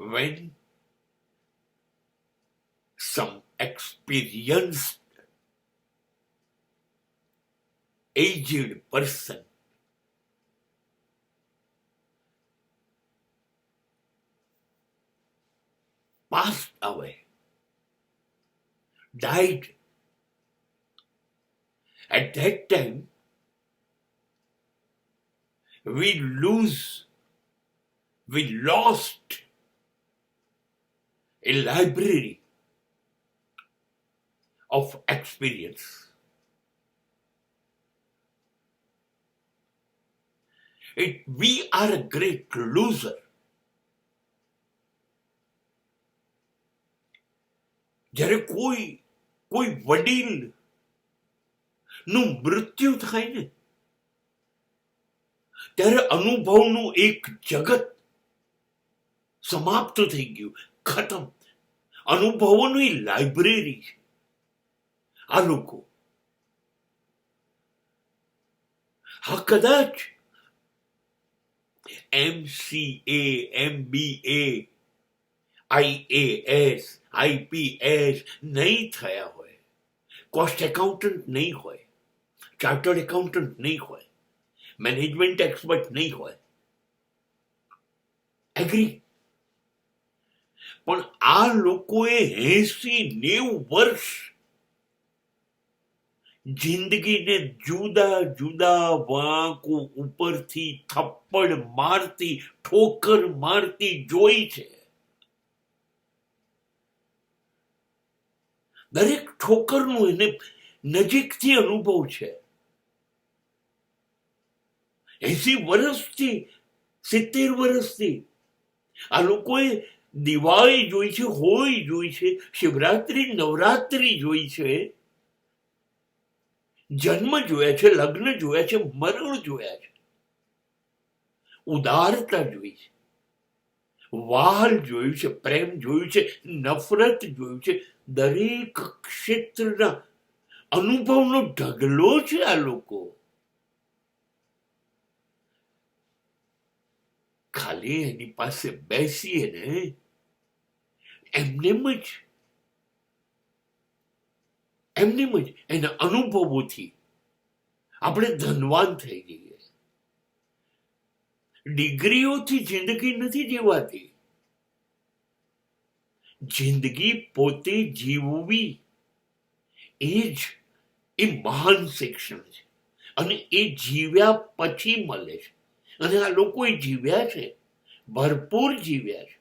when some experienced aged person passed away, died. At that time, we lost a library of experience. We are a great loser. જ્યારે કોઈ વડીલ નું મૃત્યુ થાય ને ત્યારે અનુભવનું એક જગત સમાપ્ત થઈ ગયું, ખતમ. અનુભવોની લાઇબ્રેરી છે આ લોકો. હા, કદાચ MCA, MBA, IAS, IPS નહીં થયા હોય, કોસ્ટ એકાઉન્ટન્ટ નહીં હોય, ચાર્ટર્ડ એકાઉન્ટન્ટ નહીં હોય, મેનેજમેન્ટ એક્સપર્ટ નહીં હોય, એગ્રી. પણ આ લોકોએ 80-90 વર્ષ જિંદગીને જુદા જુદા વાંકો ઉપરથી થપ્પડ મારતી, ઠોકર મારતી જોઈ છે. દરેક ઠોકરનો એને નજીકથી અનુભવ છે. 80 વર્ષથી, 70 વર્ષથી આ લોકોએ દિવાળી જોઈ છે, હોળી જોઈ છે, શિવરાત્રી, નવરાત્રી જોઈ છે, જન્મ જોયા છે, લગ્ન જોયા છે, મરણ જોયા છે, ઉદારતા જોઈ છે, વાલ જોયું છે, પ્રેમ જોયું છે, નફરત જોયું છે. દરેક ક્ષેત્રના અનુભવનો ઢગલો છે આ લોકો. ખાલી એની પાસે બેસીએ ને એમનેમ જ એના અનુભવોથી આપણે ધનવાન થઈ જઈએ. ડિગ્રીઓથી જિંદગી નથી જીવાતી. જિંદગી પોતે જીવવી એ મહાન શિક્ષણ છે, અને એ જીવ્યા પછી મળે છે. અને આ લોકોએ જીવ્યા છે, ભરપૂર જીવ્યા છે,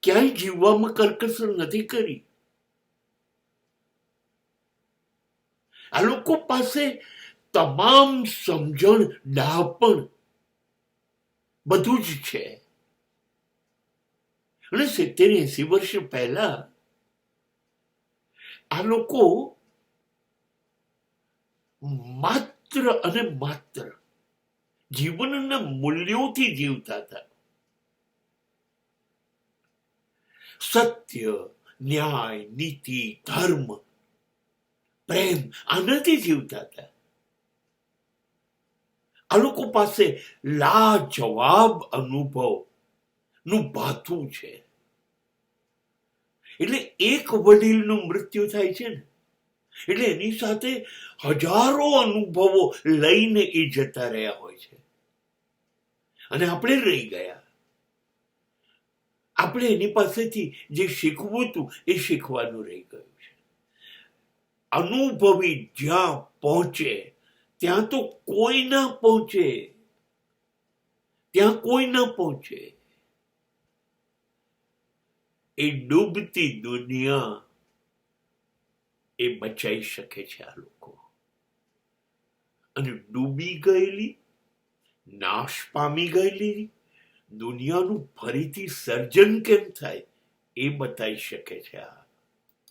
ક્યાંય જીવવામાં કરકસર નથી કરી. આ લોકો પાસે તમામ સમજણ, ડાપણ બધું જ છે. અને 70-80 વર્ષ પહેલા આ લોકો માત્ર અને માત્ર જીવનના મૂલ્યોથી જીવતા હતા. સત્ય, ન્યાય, નીતિ, ધર્મ, પ્રેમ, આનાથી જીવતા હતા. આ લોકો પાસે લાજવાબ અનુભવ નું ભાથું છે. એટલે એક વડીલનું મૃત્યુ થાય છે ને એટલે એની સાથે હજારો અનુભવો લઈને એ જતા રહ્યા હોય છે, અને આપણે રહી ગયા. આપણે એની પાસેથી જે શીખવું હતું એ શીખવાનું રહી ગયું છે. અનુભવી જ્યાં પહોંચે ત્યાં તો કોઈ ના પહોંચે, ત્યાં કોઈ ના પહોંચે. એ ડૂબતી દુનિયા એ બચાઈ શકે છે આ લોકો. અને ડૂબી ગયેલી, નાશ પામી ગયેલી દુનિયાનું ફરીથી સર્જન કેમ થાય એ બતાવી શકે છે આ.